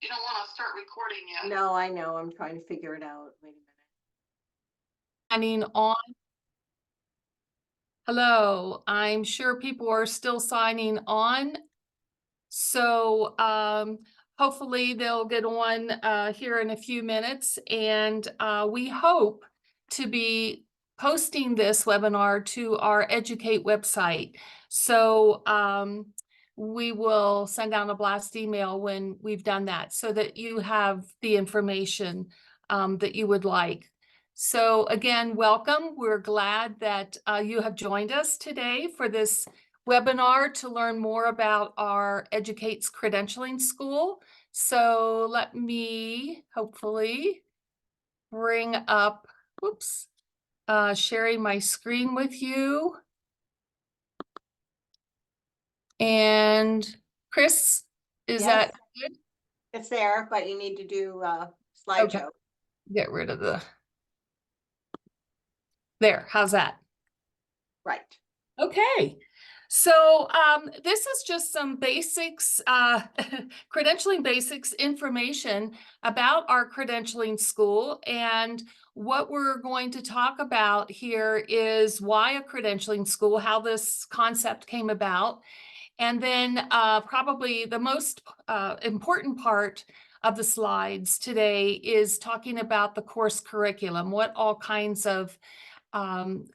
You don't want to start recording yet. No, I know. I'm trying to figure it out. Wait a minute. Signing on. Hello, I'm sure people are still signing on. So hopefully they'll get on here in a few minutes, and we hope to be posting this webinar to our Edge-U-Cate website. So we will send out a blast email when we've done that so that you have the information that you would like. So again, welcome. We're glad that you have joined us today for this webinar to learn more about our Edge-U-Cate's credentialing school. So let me hopefully bring up, sharing my screen with you. And Chris, is that good? It's there, but you need to do slideshow. Okay. Get rid of the, there, how's that? Right. Okay. So this is just some basics, credentialing basics information about our credentialing school. And what we're going to talk about here is why a credentialing school, how this concept came about. And then probably the most important part of the slides today is talking about the course curriculum, what all kinds of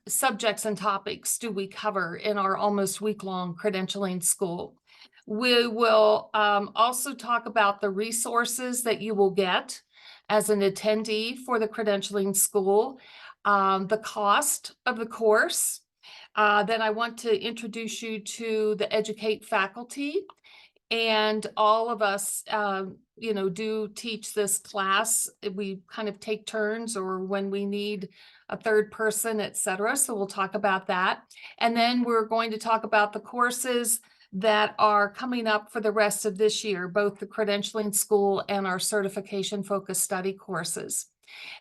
subjects and topics do we cover in our almost week-long credentialing school. We will also talk about the resources that you will get as an attendee for the credentialing school, the cost of the course. Then I want to introduce you to the Edge-U-Cate faculty. And all of us, do teach this class. We kind of take turns, or when we need a third person, etc. So we'll talk about that. And then we're going to talk about the courses that are coming up for the rest of this year, both the credentialing school and our certification focused study courses.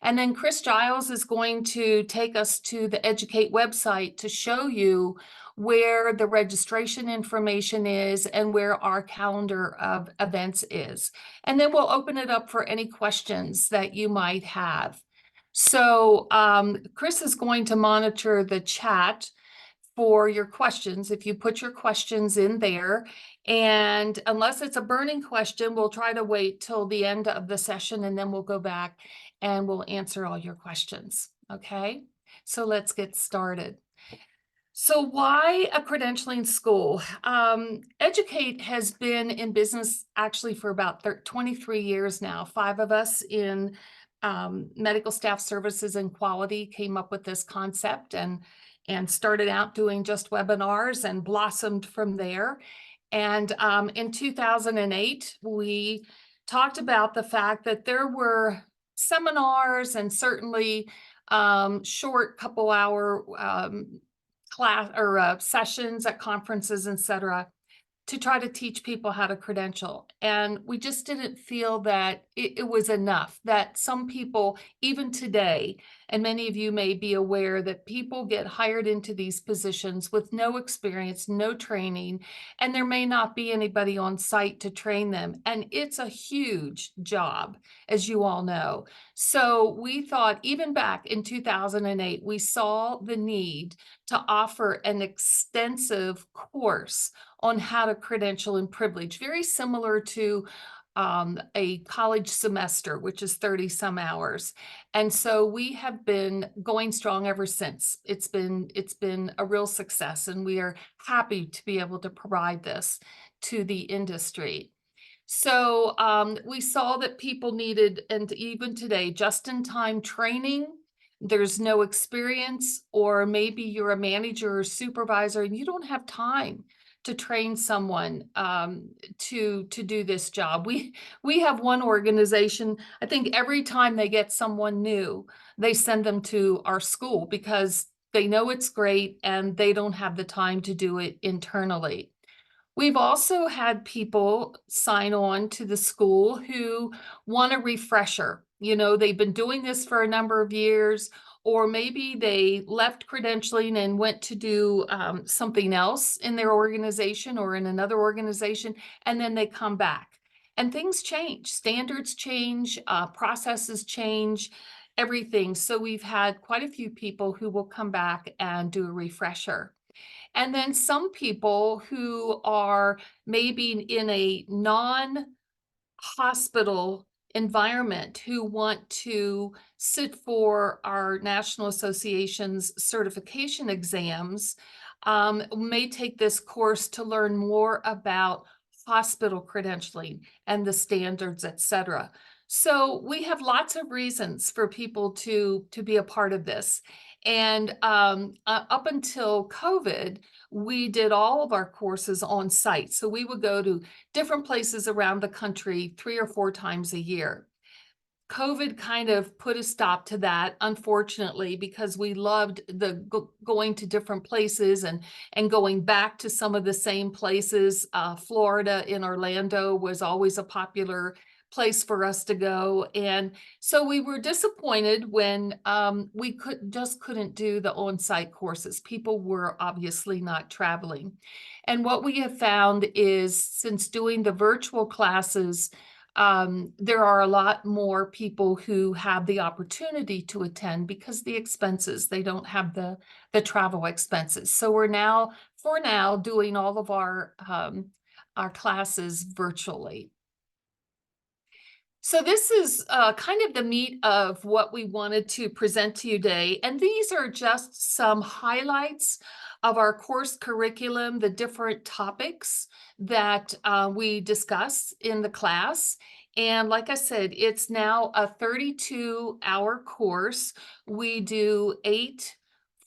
And then Chris Giles is going to take us to the Edge-U-Cate website to show you where the registration information is and where our calendar of events is. And then we'll open it up for any questions that you might have. So Chris is going to monitor the chat for your questions. If you put your questions in there, and unless it's a burning question, we'll try to wait till the end of the session, and then we'll go back and we'll answer all your questions. Okay, so let's get started. So why a credentialing school? Edge-U-Cate has been in business actually for about 23 years now. 5 of us in medical staff services and quality came up with this concept and started out doing just webinars and blossomed from there. And in 2008, we talked about the fact that there were seminars and certainly short couple hour class or sessions at conferences, etc., to try to teach people how to credential. And we just didn't feel that it was enough, that some people, even today, and many of you may be aware that people get hired into these positions with no experience, no training, and there may not be anybody on site to train them. And it's a huge job, as you all know. So we thought, even back in 2008, we saw the need to offer an extensive course on how to credential and privilege, very similar to a college semester, which is 30 some hours. And so we have been going strong ever since. It's been a real success, and we are happy to be able to provide this to the industry. So we saw that people needed, and even today, just-in-time training. There's no experience, or maybe you're a manager or supervisor and you don't have time to train someone to do this job. We have one organization, I think every time they get someone new, they send them to our school because they know it's great and they don't have the time to do it internally. We've also had people sign on to the school who want a refresher. You know, they've been doing this for a number of years, or maybe they left credentialing and went to do something else in their organization or in another organization, and then they come back. And things change, standards change, processes change, everything. So we've had quite a few people who will come back and do a refresher. And then some people who are maybe in a non-hospital environment who want to sit for our National Association's certification exams may take this course to learn more about hospital credentialing and the standards, et cetera. So we have lots of reasons for people to be a part of this. And up until COVID, we did all of our courses on site. So we would go to different places around the country 3 or 4 times a year. COVID kind of put a stop to that, unfortunately, because we loved the going to different places and going back to some of the same places. Florida in Orlando was always a popular place for us to go. And so we were disappointed when we couldn't do the on-site courses. People were obviously not traveling. And what we have found is since doing the virtual classes, there are a lot more people who have the opportunity to attend because the expenses, they don't have the travel expenses. So we're now, for now, doing all of our classes virtually. So this is kind of the meat of what we wanted to present to you today. And these are just some highlights of our course curriculum, the different topics that we discuss in the class. And like I said, it's now a 32-hour course. We do 8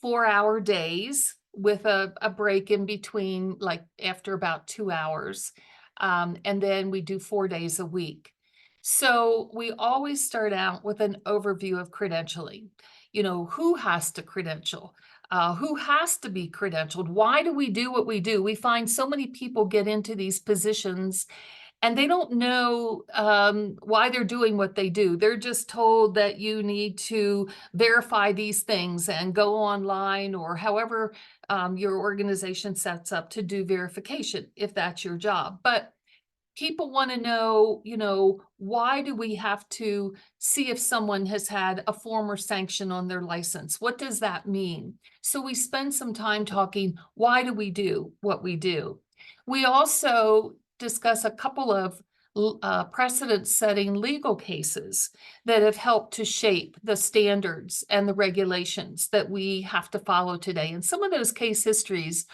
4-hour days with a break in between, like after about 2 hours. And then we do 4 days a week. So we always start out with an overview of credentialing. You know, who has to credential? Who has to be credentialed? Why do we do what we do? We find so many people get into these positions and they don't know why they're doing what they do. They're just told that you need to verify these things and go online or however your organization sets up to do verification, if that's your job. But people want to know, you know, why do we have to see if someone has had a former sanction on their license? What does that mean? So we spend some time talking, why do we do what we do? We also discuss a couple of precedent-setting legal cases that have helped to shape the standards and the regulations that we have to follow today. And some of those case histories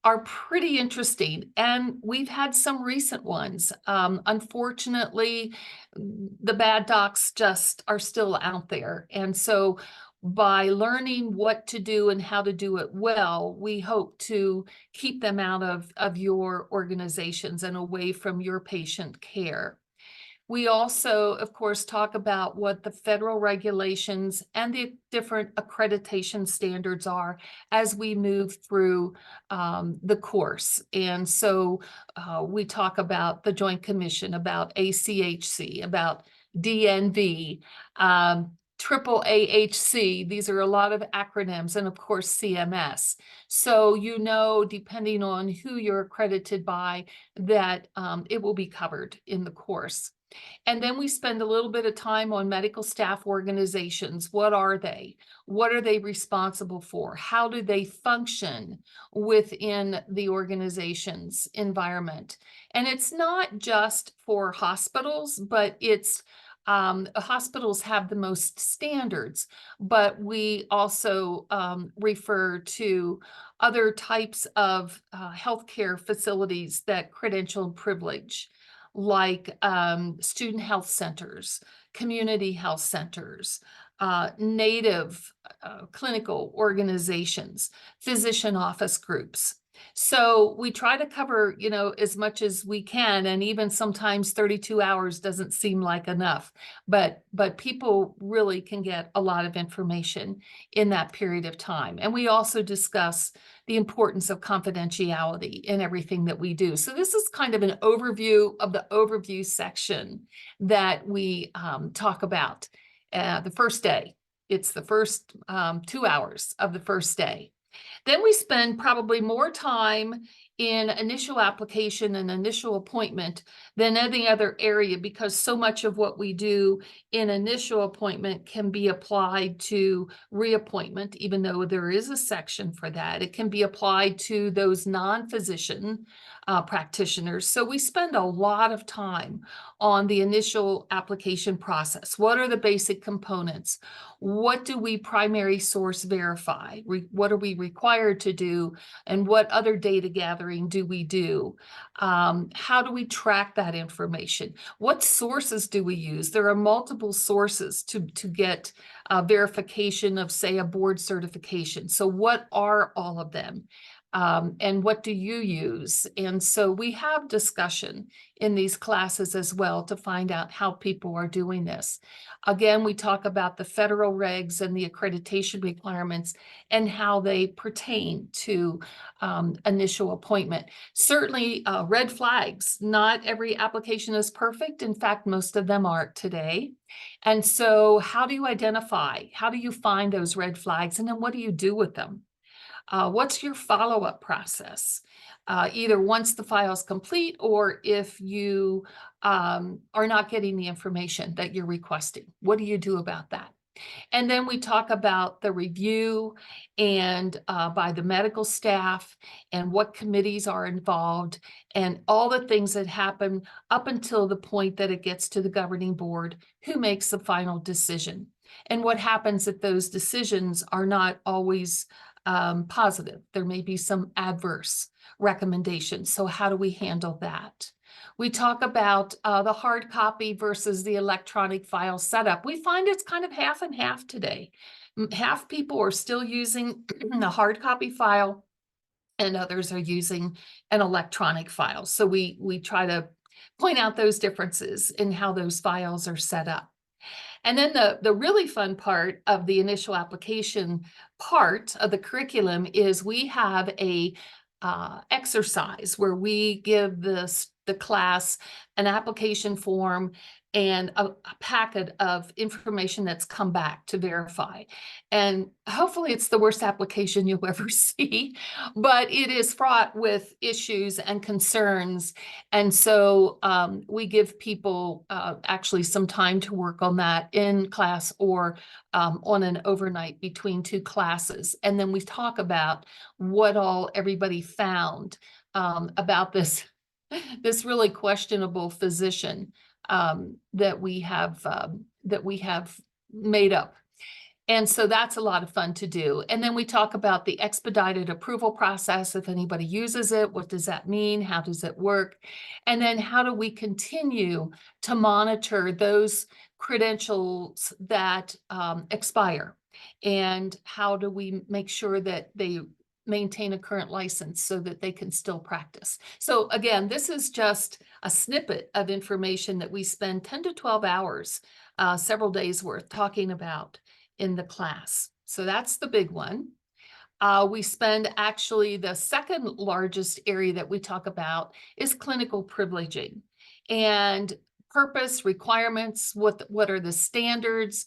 are pretty interesting, and we've had some recent ones. Unfortunately, the bad docs just are still out there. And so by learning what to do and how to do it well, we hope to keep them out of your organizations and away from your patient care. We also, of course, talk about what the federal regulations and the different accreditation standards are as we move through the course. And so we talk about the Joint Commission, about ACHC, about DNV, Triple AHC. These are a lot of acronyms, and of course CMS. So you know, depending on who you're accredited by, that it will be covered in the course. And then we spend a little bit of time on medical staff organizations. What are they? What are they responsible for? How do they function within the organization's environment? And it's not just for hospitals, but it's hospitals have the most standards, but we also refer to other types of healthcare facilities that credential and privilege, like student health centers, community health centers, native clinical organizations, physician office groups. So we try to cover, you know, as much as we can, and even sometimes 32 hours doesn't seem like enough, but people really can get a lot of information in that period of time. And we also discuss the importance of confidentiality in everything that we do. So this is kind of an overview of the overview section that we talk about the first day. It's the first 2 hours of the first day. Then we spend probably more time in initial application and initial appointment than any other area, because so much of what we do in initial appointment can be applied to reappointment, even though there is a section for that. It can be applied to those non-physician practitioners. So we spend a lot of time on the initial application process. What are the basic components? What do we primary source verify? What are we required to do? And what other data gathering do we do? How do we track that information? What sources do we use? There are multiple sources to get verification of, say, a board certification. So what are all of them? And what do you use? And so we have discussion in these classes as well to find out how people are doing this. Again, we talk about the federal regs and the accreditation requirements and how they pertain to initial appointment. Certainly red flags. Not every application is perfect. In fact, most of them aren't today. And so how do you identify? How do you find those red flags? And then what do you do with them? What's your follow-up process? Either once the file is complete or if you are not getting the information that you're requesting. What do you do about that? And then we talk about the review and by the medical staff and what committees are involved and all the things that happen up until the point that it gets to the governing board, who makes the final decision, and what happens if those decisions are not always positive. There may be some adverse recommendations. So how do we handle that? We talk about the hard copy versus the electronic file setup. We find it's kind of half and half today. Half people are still using the hard copy file and others are using an electronic file. So we try to point out those differences in how those files are set up. And then the really fun part of the initial application part of the curriculum is we have a exercise where we give the class an application form and a packet of information that's come back to verify. And hopefully it's the worst application you'll ever see, but it is fraught with issues and concerns. And so we give people actually some time to work on that in class or on an overnight between two classes. And then we talk about what all everybody found about this really questionable physician that we have made up. And so that's a lot of fun to do. And then we talk about the expedited approval process. If anybody uses it, what does that mean? How does it work? And then how do we continue to monitor those credentials that expire? And how do we make sure that they maintain a current license so that they can still practice? So again, this is just a snippet of information that we spend 10 to 12 hours, several days worth talking about in the class. So that's the big one. We spend actually the second largest area that we talk about is clinical privileging and purpose, requirements, what are the standards.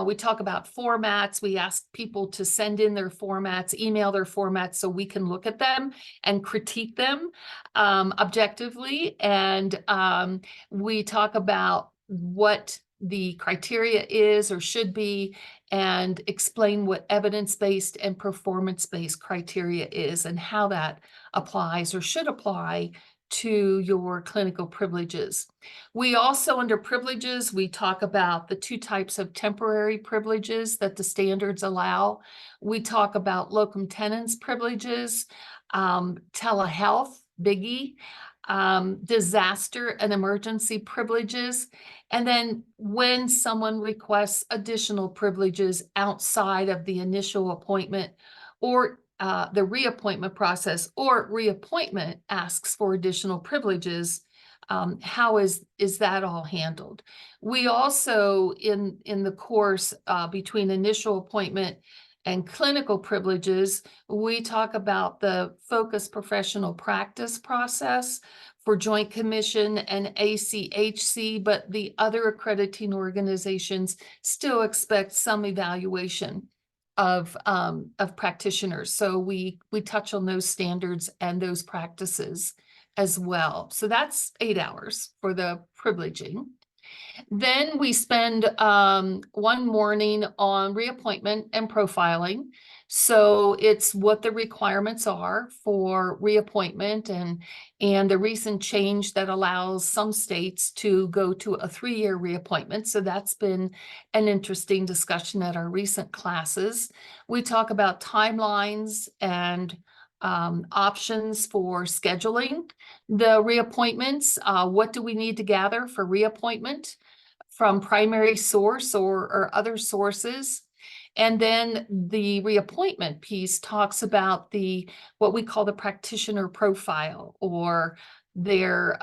We talk about formats. We ask people to send in their formats, email their formats so we can look at them and critique them objectively. And we talk about what the criteria is or should be and explain what evidence-based and performance-based criteria is and how that applies or should apply to your clinical privileges. We also, under privileges, we talk about the two types of temporary privileges that the standards allow. We talk about locum tenens privileges, telehealth, biggie, disaster and emergency privileges. And then when someone requests additional privileges outside of the initial appointment or the reappointment process, or reappointment asks for additional privileges, how is that all handled? We also, in the course between initial appointment and clinical privileges, we talk about the focused professional practice process for Joint Commission and ACHC, but the other accrediting organizations still expect some evaluation of practitioners. So we touch on those standards and those practices as well. So that's 8 hours for the privileging. Then we spend one morning on reappointment and profiling. So it's what the requirements are for reappointment and the recent change that allows some states to go to a 3-year reappointment. So that's been an interesting discussion at our recent classes. We talk about timelines and options for scheduling the reappointments. What do we need to gather for reappointment from primary source or other sources? And then the reappointment piece talks about what we call the practitioner profile, or their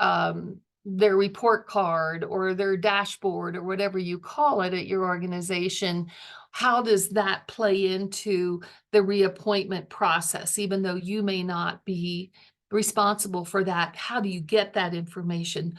report card or their dashboard or whatever you call it at your organization. How does that play into the reappointment process? Even though you may not be responsible for that, how do you get that information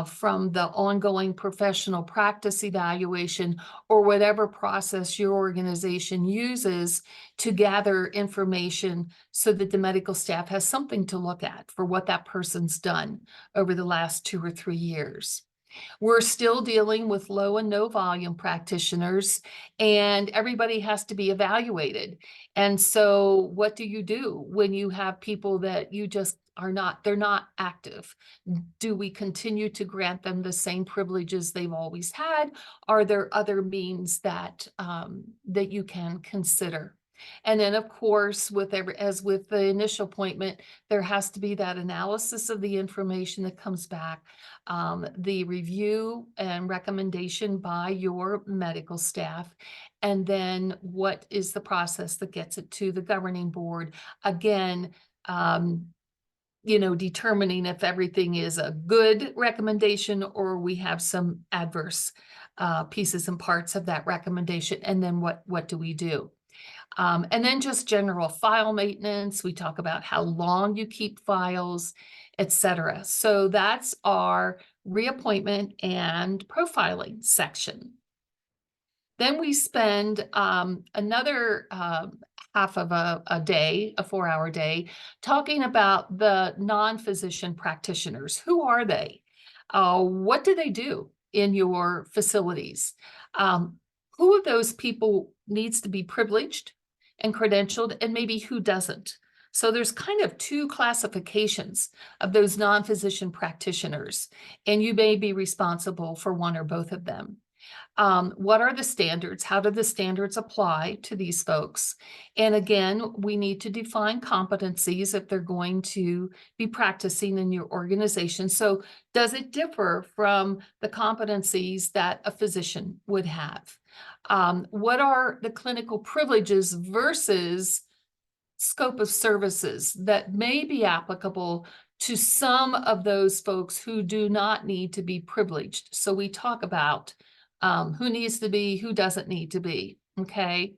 from the ongoing professional practice evaluation or whatever process your organization uses to gather information so that the medical staff has something to look at for what that person's done over the last 2 or 3 years? We're still dealing with low and no volume practitioners, and everybody has to be evaluated. And so what do you do when you have people that you just they're not active? Do we continue to grant them the same privileges they've always had? Are there other means that that you can consider? And then, of course, as with the initial appointment, there has to be that analysis of the information that comes back, the review and recommendation by your medical staff, and then what is the process that gets it to the governing board? Again, determining if everything is a good recommendation or we have some adverse pieces and parts of that recommendation, and then what do we do? And then just general file maintenance. We talk about how long you keep files, etc. So that's our reappointment and profiling section. Then we spend another half of a day, a 4-hour day, talking about the non-physician practitioners. Who are they? What do they do in your facilities? Who of those people needs to be privileged and credentialed, and maybe who doesn't? So there's kind of 2 classifications of those non-physician practitioners, and you may be responsible for one or both of them. What are the standards? How do the standards apply to these folks? And again, we need to define competencies if they're going to be practicing in your organization. So does it differ from the competencies that a physician would have? What are the clinical privileges versus scope of services that may be applicable to some of those folks who do not need to be privileged? So we talk about who needs to be, who doesn't need to be, okay?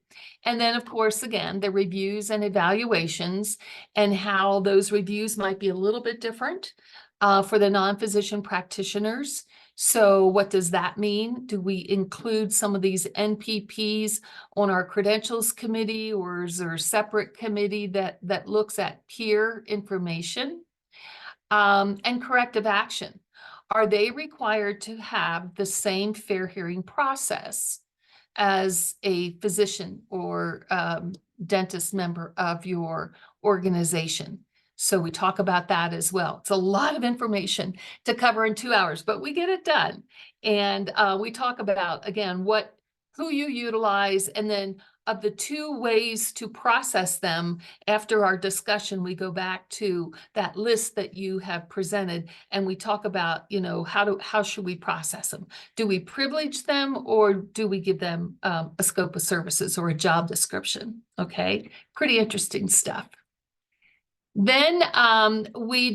And then, of course, again, the reviews and evaluations and how those reviews might be a little bit different for the non-physician practitioners. So what does that mean? Do we include some of these NPPs on our credentials committee, or is there a separate committee that looks at peer information? And corrective action. Are they required to have the same fair hearing process as a physician or dentist member of your organization? So we talk about that as well. It's a lot of information to cover in 2 hours, but we get it done. And we talk about, again, who you utilize, and then of the 2 ways to process them. After our discussion, we go back to that list that you have presented, and we talk about, how should we process them? Do we privilege them, or do we give them a scope of services or a job description? Okay, pretty interesting stuff. Then we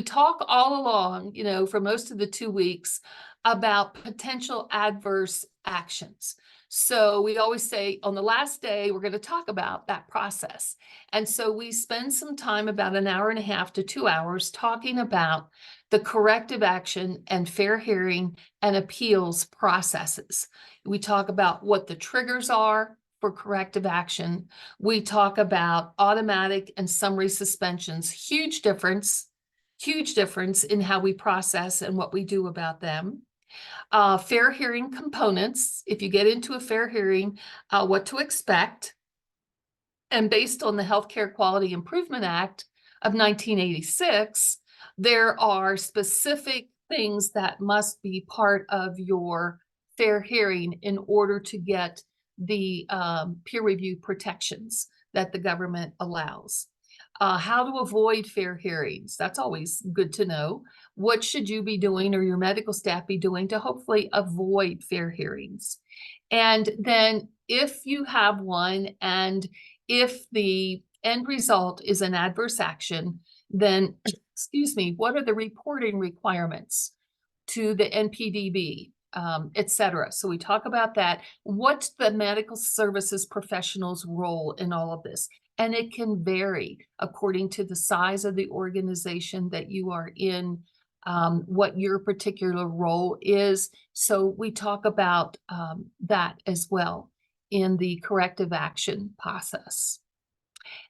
talk all along, for most of the 2 weeks about potential adverse actions. So we always say on the last day, we're going to talk about that process. And so we spend some time, about an hour and a half to 2 hours, talking about the corrective action and fair hearing and appeals processes. We talk about what the triggers are for corrective action, we talk about automatic and summary suspensions. Huge difference in how we process and what we do about them. Fair hearing components, if you get into a fair hearing, what to expect. And based on the Healthcare Quality Improvement Act of 1986, there are specific things that must be part of your fair hearing in order to get the peer review protections that the government allows. How to avoid fair hearings. That's always good to know. What should you be doing or your medical staff be doing to hopefully avoid fair hearings? And then if you have one, and if the end result is an adverse action, then, excuse me, what are the reporting requirements to the NPDB, et cetera? So we talk about that. What's the medical services professional's role in all of this? And it can vary according to the size of the organization that you are in, what your particular role is. So we talk about that as well in the corrective action process.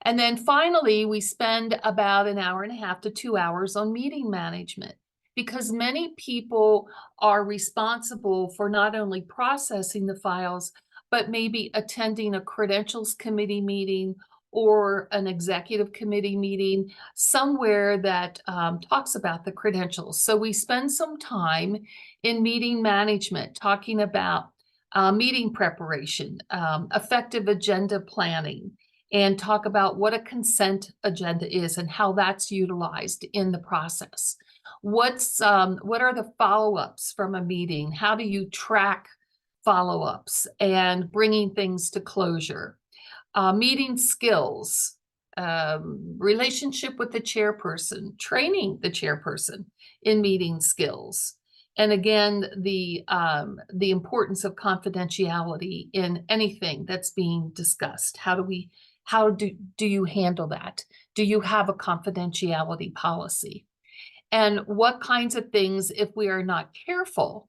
And then finally, we spend about an hour and a half to 2 hours on meeting management, because many people are responsible for not only processing the files, but maybe attending a credentials committee meeting or an executive committee meeting somewhere that talks about the credentials. So we spend some time in meeting management talking about meeting preparation, effective agenda planning, and talk about what a consent agenda is and how that's utilized in the process. What are the follow-ups from a meeting? How do you track follow-ups and bringing things to closure? Meeting skills, relationship with the chairperson, training the chairperson in meeting skills. And again, the importance of confidentiality in anything that's being discussed. How do you handle that? Do you have a confidentiality policy? And what kinds of things, if we are not careful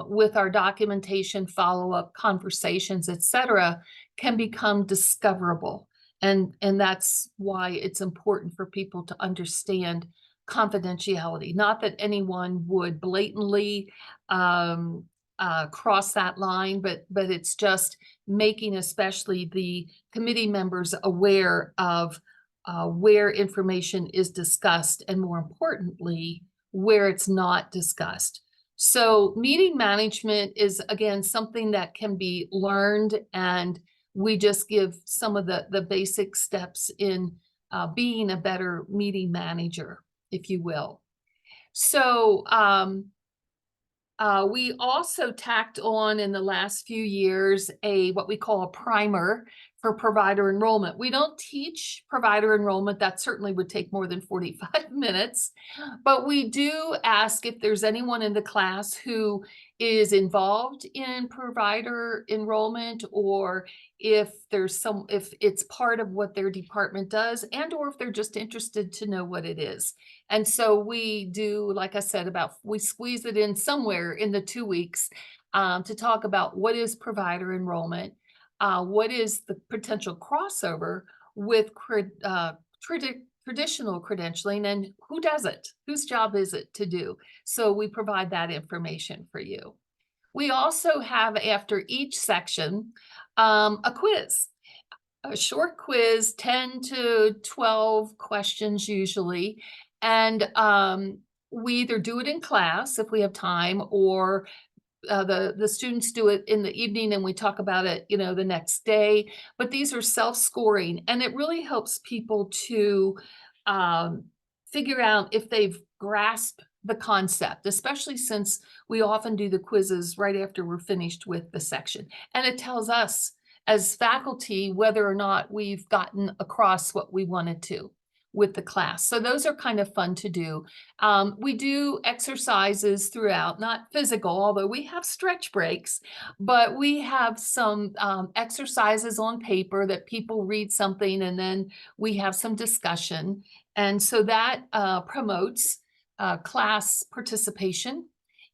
with our documentation, follow-up conversations, et cetera, can become discoverable. And that's why it's important for people to understand confidentiality. Not that anyone would blatantly cross that line, but it's just making especially the committee members aware of where information is discussed, and more importantly, where it's not discussed. So meeting management is, again, something that can be learned, and we just give some of the basic steps in being a better meeting manager, if you will. So we also tacked on in the last few years what we call a primer for provider enrollment. We don't teach provider enrollment. That certainly would take more than 45 minutes, but we do ask if there's anyone in the class who is involved in provider enrollment, or if it's part of what their department does, and or if they're just interested to know what it is. And so we do, like I said, we squeeze it in somewhere in the 2 weeks to talk about what is provider enrollment, what is the potential crossover with traditional credentialing, and who does it? Whose job is it to do? So we provide that information for you. We also have, after each section, a quiz. A short quiz, 10 to 12 questions usually. And we either do it in class if we have time, or the students do it in the evening and we talk about it, the next day. But these are self-scoring, and it really helps people to figure out if they've grasped the concept, especially since we often do the quizzes right after we're finished with the section. And it tells us as faculty whether or not we've gotten across what we wanted to with the class. So those are kind of fun to do. We do exercises throughout, not physical, although we have stretch breaks, but we have some exercises on paper that people read something and then we have some discussion. And so that promotes class participation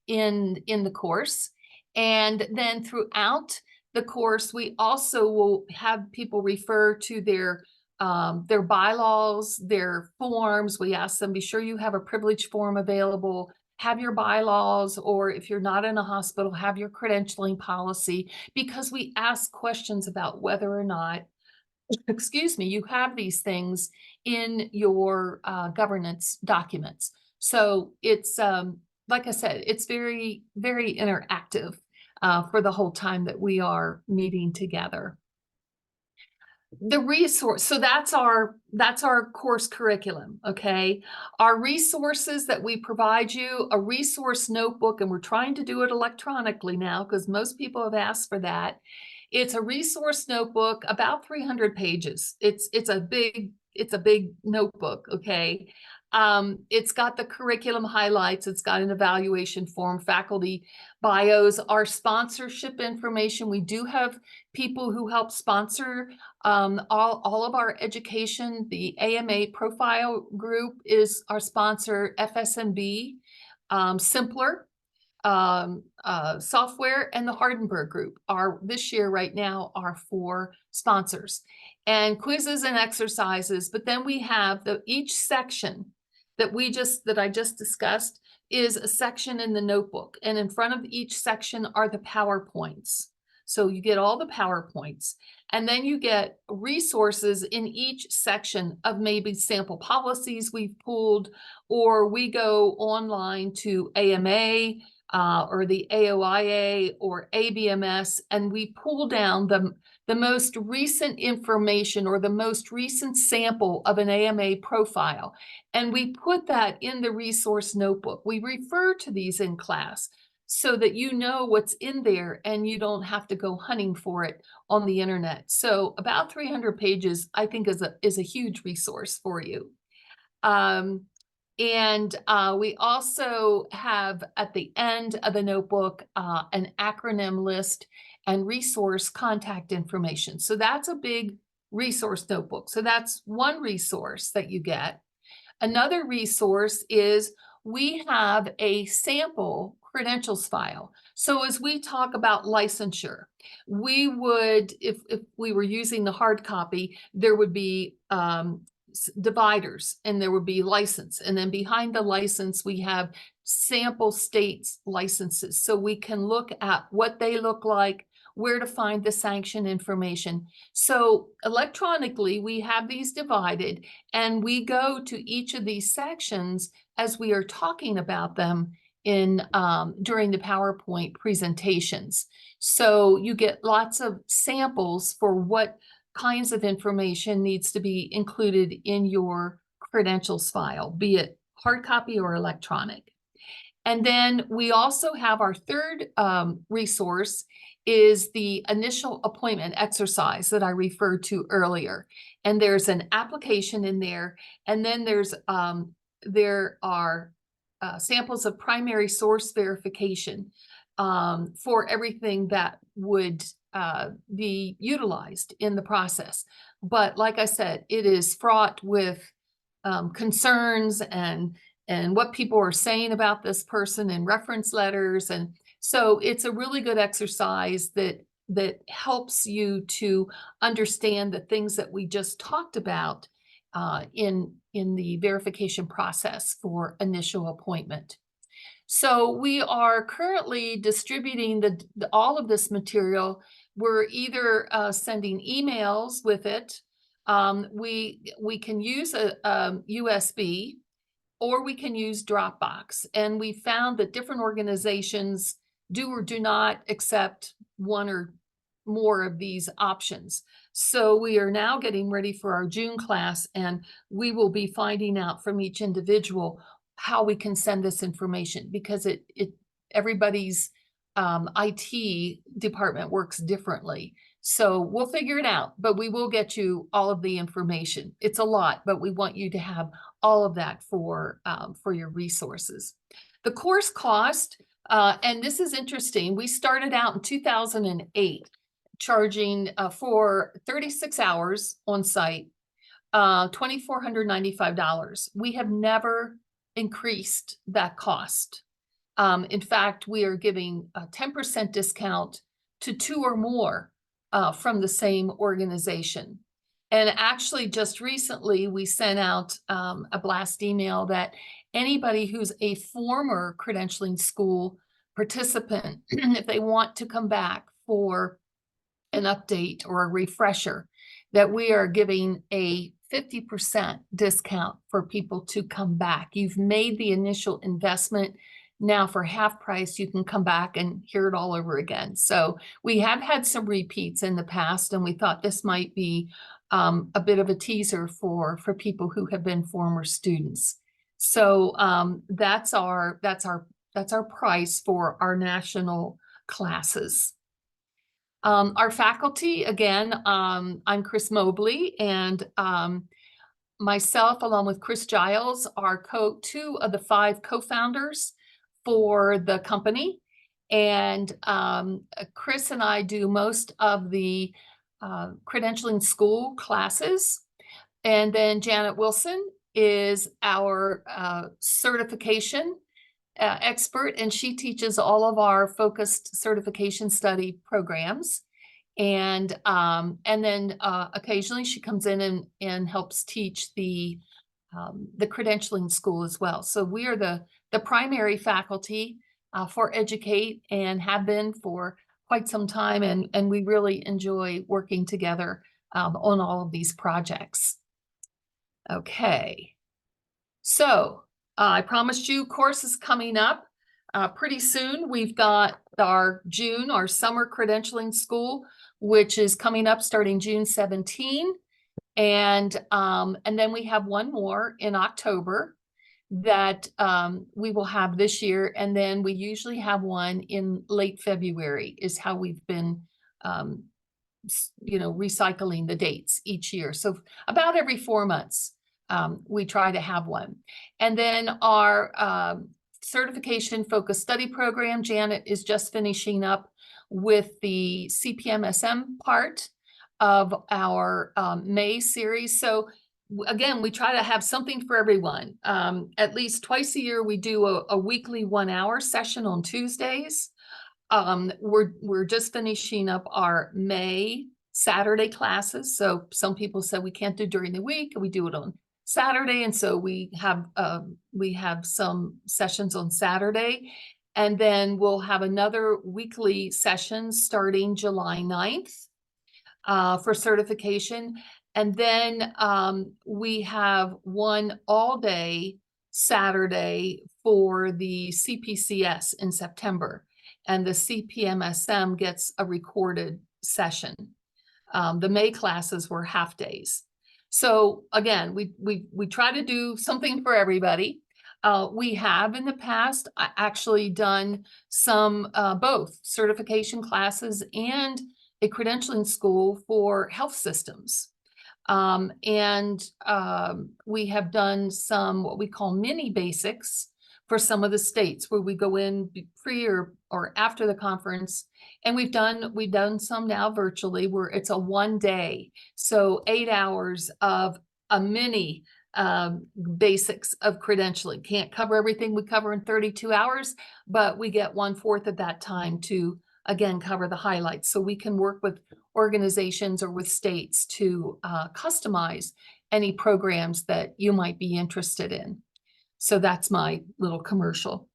in the course. And then throughout the course, we also will have people refer to their bylaws, their forms. We ask them, be sure you have a privilege form available, have your bylaws, or if you're not in a hospital, have your credentialing policy, because we ask questions about whether or not, excuse me, you have these things in your governance documents. So it's, like I said, it's very, very interactive for the whole time that we are meeting together. The resource, so that's our course curriculum, okay? Our resources that we provide you, a resource notebook, and we're trying to do it electronically now because most people have asked for that. It's a resource notebook, about 300 pages. It's a big notebook, okay? It's got the curriculum highlights, it's got an evaluation form, faculty bios, our sponsorship information. We do have people who help sponsor all of our education. The AMA profile group is our sponsor, FSMB, Simpler software, and the Hardenberg group are this year right now are 4 sponsors, and quizzes and exercises. But then we have each section that I just discussed is a section in the notebook, and in front of each section are the PowerPoints. So you get all the PowerPoints, and then you get resources in each section of maybe sample policies we've pulled, or we go online to AMA or the AOIA or ABMS, and we pull down the most recent information or the most recent sample of an AMA profile, and we put that in the resource notebook. We refer to these in class so that you know what's in there and you don't have to go hunting for it on the internet. So about 300 pages, I think, is a huge resource for you. We also have at the end of the notebook an acronym list and resource contact information. So that's a big resource notebook. So that's one resource that you get. Another resource is we have a sample credentials file. So as we talk about licensure, we would, if we were using the hard copy, there would be dividers, and there would be license, and then behind the license we have sample states licenses, so we can look at what they look like, where to find the sanction information. So electronically we have these divided, and we go to each of these sections as we are talking about them in during the PowerPoint presentations. So you get lots of samples for what kinds of information needs to be included in your credentials file, be it hard copy or electronic. And then we also have our third resource is the initial appointment exercise that I referred to earlier. And there's an application in there, and then there are samples of primary source verification for everything that would be utilized in the process. But like I said, it is fraught with concerns and what people are saying about this person in reference letters. And so it's a really good exercise that helps you to understand the things that we just talked about in the verification process for initial appointment. So we are currently distributing all of this material. We're either sending emails with it. We can use a USB, or we can use Dropbox. And we found that different organizations do or do not accept one or more of these options. So we are now getting ready for our June class, and we will be finding out from each individual how we can send this information, because everybody's IT department works differently. So we'll figure it out, but we will get you all of the information. It's a lot, but we want you to have all of that for your resources. The course cost, and this is interesting, we started out in 2008 charging for 36 hours on site, $2,495. We have never increased that cost. In fact, we are giving a 10% discount to 2 or more from the same organization. And actually, just recently, we sent out a blast email that anybody who's a former credentialing school participant, if they want to come back for an update or a refresher, that we are giving a 50% discount for people to come back. You've made the initial investment. Now for half price, you can come back and hear it all over again. So we have had some repeats in the past, and we thought this might be a bit of a teaser for people who have been former students. So that's our price for our national classes. Our faculty, again, I'm Chris Mobley, and myself, along with Chris Giles, are two of the 5 co-founders for the company. And Chris and I do most of the credentialing school classes. And then Janet Wilson is our certification expert, and she teaches all of our focused certification study programs. And then occasionally she comes in and helps teach the credentialing school as well. So we are the primary faculty for Edge-U-Cate, and have been for quite some time, and we really enjoy working together on all of these projects. Okay, so I promised you courses coming up pretty soon. We've got our June, our summer credentialing school, which is coming up starting June 17. And then we have one more in October that we will have this year. And then we usually have one in late February, is how we've been recycling the dates each year. So about every 4 months, we try to have one. And then our certification focused study program, Janet is just finishing up with the CPMSM part of our May series. So again, we try to have something for everyone. At least twice a year, we do a weekly 1-hour session on Tuesdays. We're just finishing up our May Saturday classes. So some people said we can't do during the week, and we do it on Saturday. And so we have some sessions on Saturday, and then we'll have another weekly session starting July 9th for certification. And then we have one all-day Saturday for the CPCS in September, and the CPMSM gets a recorded session. The May classes were half days. So again, we try to do something for everybody. We have in the past actually done some both certification classes and a credentialing school for health systems. We have done some what we call mini basics for some of the states, where we go in pre or after the conference. And we've done some now virtually, where it's a 1 day. So 8 hours of a mini basics of credentialing. Can't cover everything we cover in 32 hours, but we get 1/4 of that time to, again, cover the highlights. So we can work with organizations or with states to customize any programs that you might be interested in. So that's my little commercial.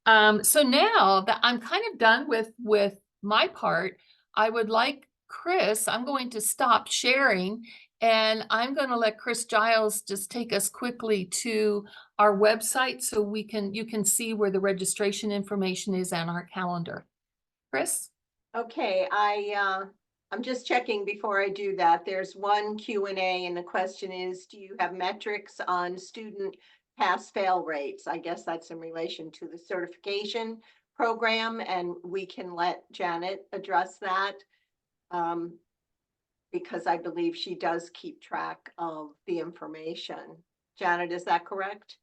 So now that I'm kind of done with my part, I would like Chris, I'm going to stop sharing, and I'm going to let Chris Giles just take us quickly to our website so you can see where the registration information is on our calendar. Chris? Okay, I'm just checking before I do that. There's one Q&A, and the question is, do you have metrics on student pass-fail rates? I guess that's in relation to the certification program, and we can let Janet address that because I believe she does keep track of the information. Janet, is that correct?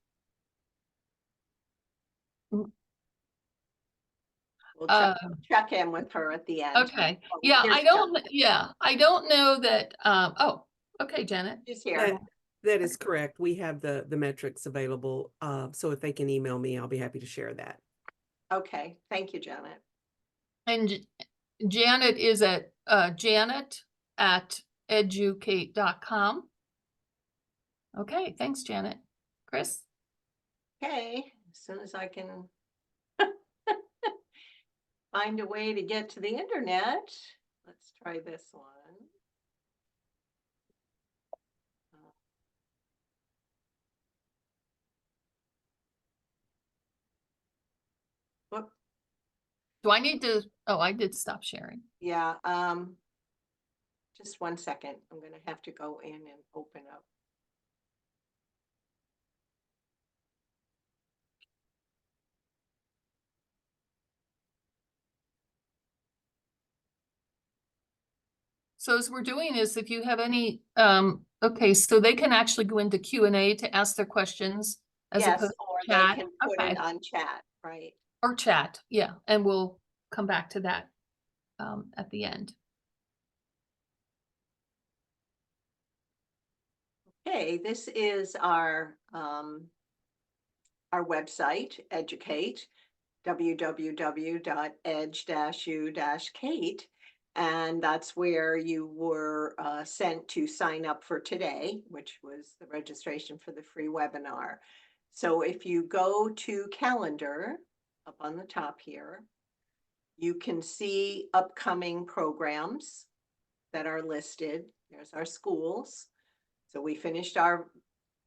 We'll check in with her at the end. Okay. Yeah, I don't know that. Oh, okay, Janet. She's here. That is correct. We have the metrics available. So if they can email me, I'll be happy to share that. Okay. Thank you, Janet. Janet is at janet@edge-u-cate.com. Okay, thanks, Janet. Chris? Okay, as soon as I can find a way to get to the internet, let's try this one. Whoop. Do I need to, oh, I did stop sharing. Yeah, just 1 second. I'm gonna have to go in and open up. So as we're doing this, if you have any, okay, so they can actually go into Q&A to ask their questions as Yes, opposed or to they chat. can put Okay. it on chat, right? Or chat, yeah, and we'll come back to that at the end. Okay, this is our website, Edge-U-Cate, www.edge-u-cate. And that's where you were sent to sign up for today, which was the registration for the free webinar. So if you go to calendar up on the top here, you can see upcoming programs that are listed. There's our schools. So we finished our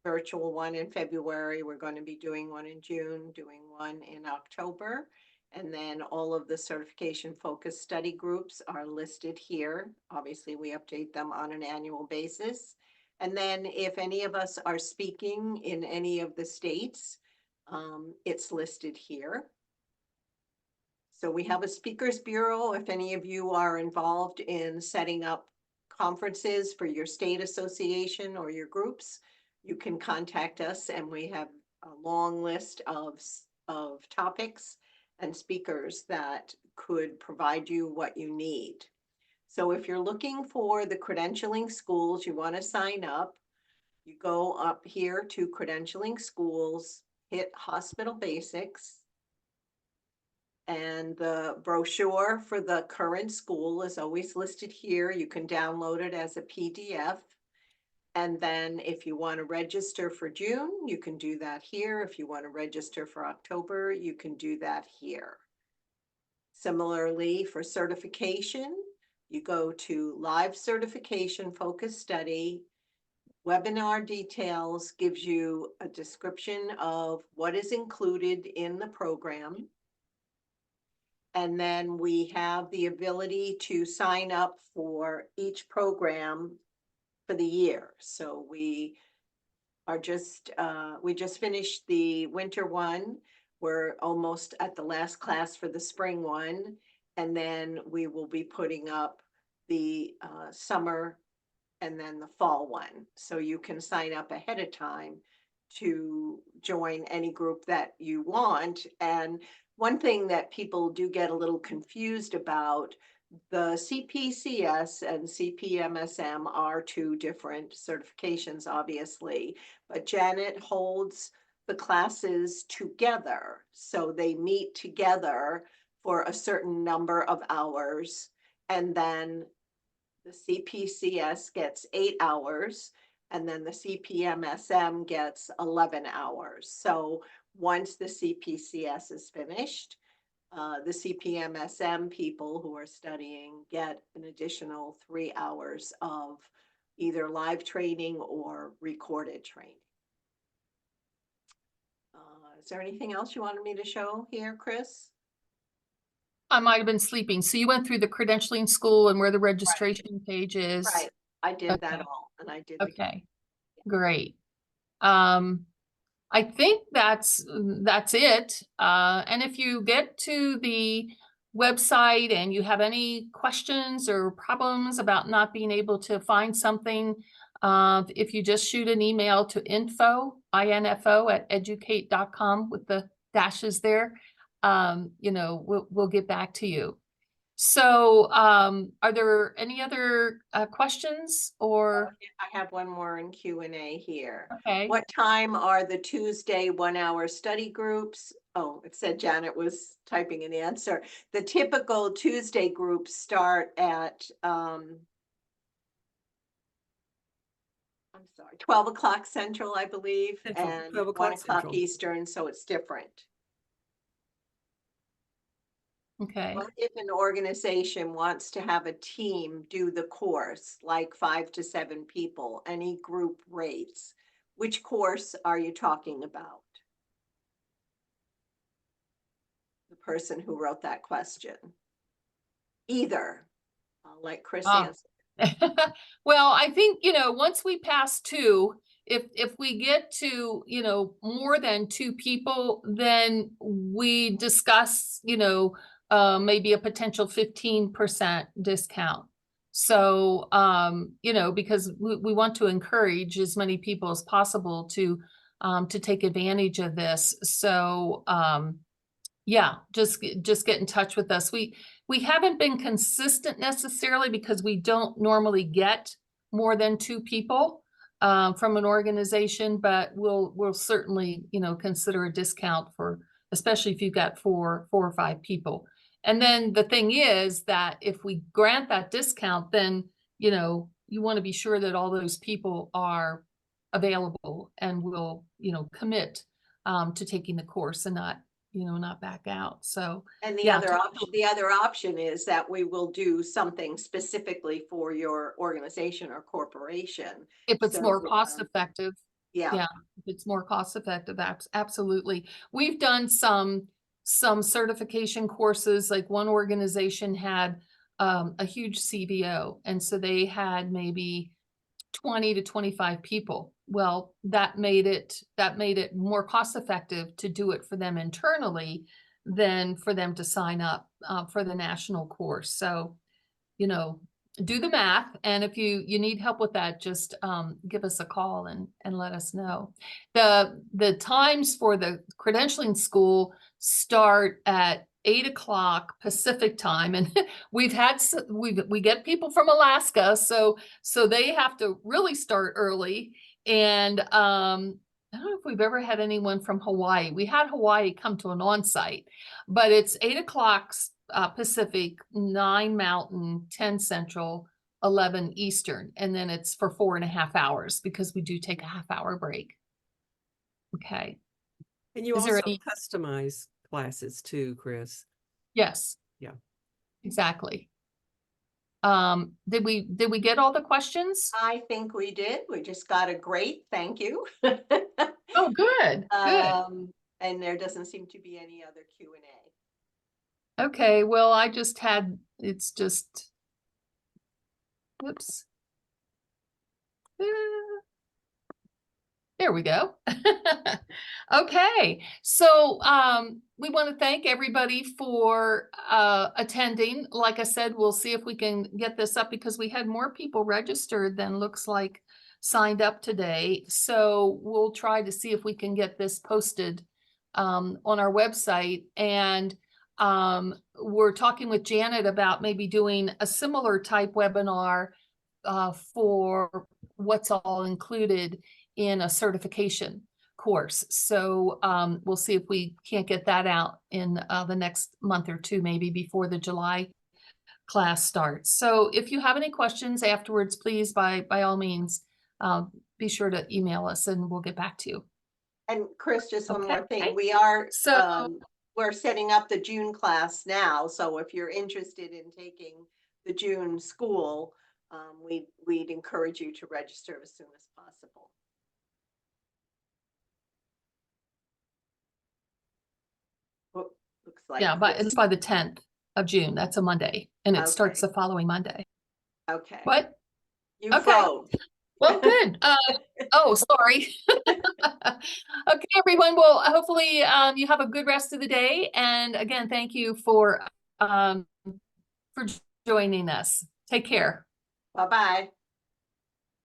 virtual one in February. We're going to be doing one in June, doing one in October. And then all of the certification focused study groups are listed here. Obviously, we update them on an annual basis. And then if any of us are speaking in any of the states, it's listed here. So we have a speakers bureau. If any of you are involved in setting up conferences for your state association or your groups, you can contact us, and we have a long list of topics and speakers that could provide you what you need. So if you're looking for the credentialing schools, you want to sign up, you go up here to credentialing schools, hit hospital basics. And the brochure for the current school is always listed here. You can download it as a PDF. And then if you want to register for June, you can do that here. If you want to register for October, you can do that here. Similarly, for certification, you go to live certification focused study. Webinar details gives you a description of what is included in the program. And then we have the ability to sign up for each program for the year. So we just finished the winter one. We're almost at the last class for the spring one. And then we will be putting up the summer and then the fall one. So you can sign up ahead of time to join any group that you want. And one thing that people do get a little confused about, the CPCS and CPMSM are two different certifications, obviously, but Janet holds the classes together. So they meet together for a certain number of hours, and then the CPCS gets 8 hours, and then the CPMSM gets 11 hours. So once the CPCS is finished, the CPMSM people who are studying get an additional 3 hours of either live training or recorded training. Is there anything else you wanted me to show here, Chris? I might have been sleeping. So you went through the credentialing school and where the registration page is. Right, I did that Okay. all, and I did. Okay, great. I think that's it. And if you get to the website and you have any questions or problems about not being able to find something, if you just shoot an email to info@educate.com with the dashes there, you know, we'll get back to you. So, are there any other questions or? I have one more in Q&A here. Okay. What time are the Tuesday 1 hour study groups Oh, it said Janet was typing an answer. The typical Tuesday groups start at, I'm sorry, 12 o'clock Central, I believe, Central, and 12 1 o'clock o'clock Central. Eastern, so it's different. Okay. What if an organization wants to have a team do the course, like 5 to 7 people, any group rates? Which course are you talking about? The person who wrote that question. Either. I'll let Chris Ah. answer. Well, I think, once we pass 2, if we get to, more than 2 people, then we discuss, maybe a potential 15% discount. So, because we want to encourage as many people as possible to take advantage of this. So, yeah, just get in touch with us. We haven't been consistent necessarily because we don't normally get more than 2 people from an organization, but we'll certainly, consider a discount for, especially if you've got 4 or 5 people. And then the thing is that if we grant that discount, then, you want to be sure that all those people are available and will, commit to taking the course and not back out. So And the yeah, other option is that we will do something specifically for your organization or corporation. if it's So, more cost effective, yeah, yeah, if it's more cost effective, absolutely. We've done some certification courses, like one organization had a huge CBO, and so they had maybe 20 to 25 people. Well, that made it more cost effective to do it for them internally than for them to sign up for the national course. So, do the math, and if you need help with that, just give us a call and let us know. The times for the credentialing school start at 8 o'clock Pacific time, and we get people from Alaska, so they have to really start early. And I don't know if we've ever had anyone from Hawaii. We had Hawaii come to an on-site, but it's 8 o'clock Pacific, 9 Mountain, 10 Central, 11 Eastern, and then it's for 4.5 hours because we do take a half-hour break. Okay. And you Is there also any- customize classes too, Chris. Yes. Yeah. Exactly. Did we get all the questions? I think we did. We just got a great thank you. Oh, good. And there doesn't seem to be any other Q&A. Okay, well, it's just, whoops. There we go. Okay, so we want to thank everybody for attending. Like I said, we'll see if we can get this up because we had more people registered than looks like signed up today. So we'll try to see if we can get this posted on our website. And we're talking with Janet about maybe doing a similar type webinar for what's all included in a certification course. So we'll see if we can't get that out in the next month or 2, maybe before the July class starts. So if you have any questions afterwards, please, by all means, be sure to email us and we'll get back to you. And Chris, just one more Okay. thing. We are, So we're setting up the June class now. So if you're interested in taking the June school, we'd encourage you to register as soon as possible. Oh, looks like yeah, but Chris- it's by the 10th of June. That's a Monday, and it starts Okay. the following Monday. Okay. What? You Okay. froze. Well, good. Oh, sorry. Okay, everyone. Well, hopefully you have a good rest of the day. And again, thank you for joining us. Take care. Bye-bye.